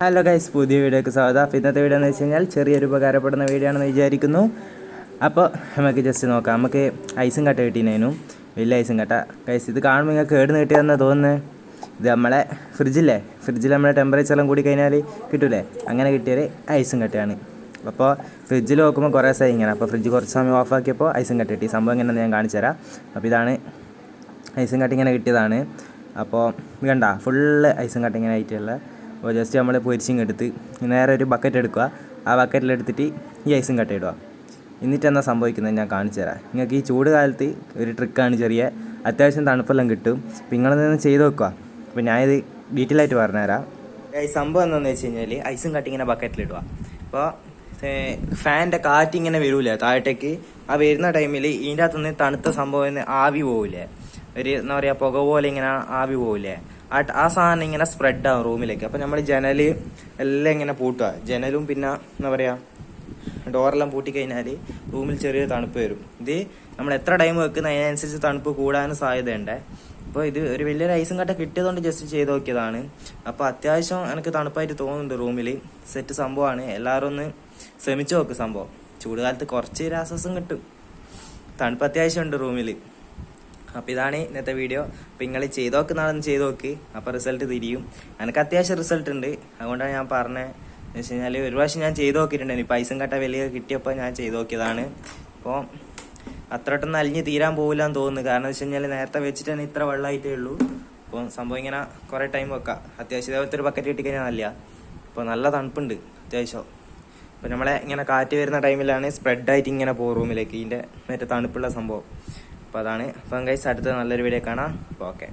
Hello guys, പുതിയ വീഡിയോക്ക് സ്വാഗതം. അപ്പോൾ ഇന്നത്തെ വീഡിയോ എന്ന് വെച്ച് കഴിഞ്ഞാൽ ചെറിയൊരു ഉപകാരപ്പെടുന്ന വീഡിയോ ആണെന്ന് വിചാരിക്കുന്നു. അപ്പോൾ നമുക്ക് ജസ്റ്റ് നോക്കാം. നമുക്ക് ഐസും കട്ട കിട്ടിയതിനും വലിയ ഐസും കട്ട. ഗൈസ്, ഇത് കാണുമ്പോൾ നിങ്ങൾക്ക് കേട് നീട്ടിയതെന്നാണ് തോന്നുന്നത്. ഇത് നമ്മളെ ഫ്രിഡ്ജിൽ നമ്മളെ ടെമ്പറേച്ചറെല്ലാം കൂടി കഴിഞ്ഞാൽ കിട്ടൂലേ, അങ്ങനെ കിട്ടിയൊരു ഐസും കട്ടയാണ്. അപ്പോൾ ഫ്രിഡ്ജിൽ നോക്കുമ്പോൾ കുറേ ദിവസമായി ഇങ്ങനെ. അപ്പോൾ ഫ്രിഡ്ജ് കുറച്ച് സമയം ഓഫാക്കിയപ്പോൾ ഐസും കട്ട കിട്ടി. സംഭവം എങ്ങനെയെന്ന് ഞാൻ കാണിച്ചു തരാം. അപ്പോൾ ഇതാണ് ഐസും കട്ട, ഇങ്ങനെ കിട്ടിയതാണ്. അപ്പോൾ കണ്ട ഫുള്ള് ഐസും കട്ട ഇങ്ങനെ ആയിട്ടുള്ള. അപ്പോൾ ജസ്റ്റ് നമ്മൾ പൊരിച്ചിങ് എടുത്ത് നേരെ ഒരു ബക്കറ്റ് എടുക്കുക. ആ ബക്കറ്റിലെടുത്തിട്ട് ഈ ഐസും കട്ട ഇടുക. എന്നിട്ട് എന്താ സംഭവിക്കുന്നത് ഞാൻ കാണിച്ചു തരാം. നിങ്ങൾക്ക് ഈ ചൂട് കാലത്ത് ഒരു ട്രിക്കാണ്, ചെറിയ അത്യാവശ്യം തണുപ്പെല്ലാം കിട്ടും. അപ്പോൾ നിങ്ങളൊന്ന് ചെയ്ത് വെക്കുക. അപ്പോൾ ഞാനിത് ഡീറ്റെയിൽ ആയിട്ട് പറഞ്ഞുതരാം. ഈ സംഭവം എന്താണെന്ന് വെച്ച് കഴിഞ്ഞാൽ ഐസും കട്ട ഇങ്ങനെ ബക്കറ്റിലിടുക. അപ്പോൾ ഫാനിൻ്റെ കാറ്റ് ഇങ്ങനെ വരില്ല താഴത്തേക്ക്. ആ വരുന്ന ടൈമിൽ ഇതിൻ്റെ അകത്തുനിന്ന് തണുത്ത സംഭവം ആവി പോവില്ലേ, ഒരു എന്താ പറയുക പുക പോലെ ഇങ്ങനെ ആവി പോവില്ലേ, ആ സാധനം ഇങ്ങനെ സ്പ്രെഡ് ആവും റൂമിലേക്ക്. അപ്പോൾ നമ്മൾ ജനൽ എല്ലാം ഇങ്ങനെ പൂട്ടുക. ജനലും പിന്നെ എന്താ പറയുക ഡോറെല്ലാം പൂട്ടിക്കഴിഞ്ഞാൽ റൂമിൽ ചെറിയ തണുപ്പ് വരും. ഇത് നമ്മൾ എത്ര ടൈം വെക്കുന്ന അതിനനുസരിച്ച് തണുപ്പ് കൂടാനും സാധ്യതയുണ്ട്. അപ്പോൾ ഇത് ഒരു വലിയൊരു ഐസും കട്ട കിട്ടിയതുകൊണ്ട് ജസ്റ്റ് ചെയ്ത് നോക്കിയതാണ്. അപ്പോൾ അത്യാവശ്യം എനിക്ക് തണുപ്പായിട്ട് തോന്നുന്നുണ്ട്. റൂമിൽ സെറ്റ് സംഭവമാണ്. എല്ലാവരും ഒന്ന് ശ്രമിച്ചു നോക്ക്. സംഭവം ചൂടുകാലത്ത് കുറച്ച് ആശ്വാസം കിട്ടും. തണുപ്പ് അത്യാവശ്യം ഉണ്ട് റൂമിൽ. അപ്പോൾ ഇതാണ് ഇന്നത്തെ വീഡിയോ. അപ്പോൾ നിങ്ങൾ ചെയ്ത് നോക്കുന്നതാണെന്ന് ചെയ്ത് നോക്ക്. അപ്പോൾ റിസൾട്ട് തിരിയും. എനിക്ക് അത്യാവശ്യം റിസൾട്ട് ഉണ്ട്. അതുകൊണ്ടാണ് ഞാൻ പറഞ്ഞത്. എന്ന് വെച്ച് കഴിഞ്ഞാൽ ഒരു പ്രാവശ്യം ഞാൻ ചെയ്ത് നോക്കിയിട്ടുണ്ടായിരുന്നു. ഇപ്പോൾ ഐസും കട്ട വലിയ കിട്ടിയപ്പോൾ ഞാൻ ചെയ്ത് നോക്കിയതാണ്. അപ്പോൾ അത്രട്ടൊന്നും അലിഞ്ഞ് തീരാൻ പോകില്ല എന്ന് തോന്നുന്നു. കാരണം എന്ന് വെച്ച് കഴിഞ്ഞാൽ നേരത്തെ വെച്ചിട്ട് തന്നെ ഇത്ര വെള്ളമായിട്ടേ ഉള്ളൂ. അപ്പോൾ സംഭവം ഇങ്ങനെ കുറേ ടൈം വെക്കാം. അത്യാവശ്യം ഇതേപോലത്തെ ഒരു ബക്കറ്റ് കിട്ടിക്കഴിഞ്ഞാൽ നല്ല. അപ്പോൾ നല്ല തണുപ്പുണ്ട് അത്യാവശ്യം. അപ്പോൾ നമ്മളെ ഇങ്ങനെ കാറ്റ് വരുന്ന ടൈമിലാണ് സ്പ്രെഡായിട്ട് ഇങ്ങനെ പോകും റൂമിലേക്ക് ഇതിൻ്റെ മറ്റേ തണുപ്പുള്ള സംഭവം. അപ്പോൾ അതാണ്. അപ്പം ഗൈസ്, അടുത്ത നല്ലൊരു വീഡിയോ കാണാം. അപ്പോൾ ഓക്കെ.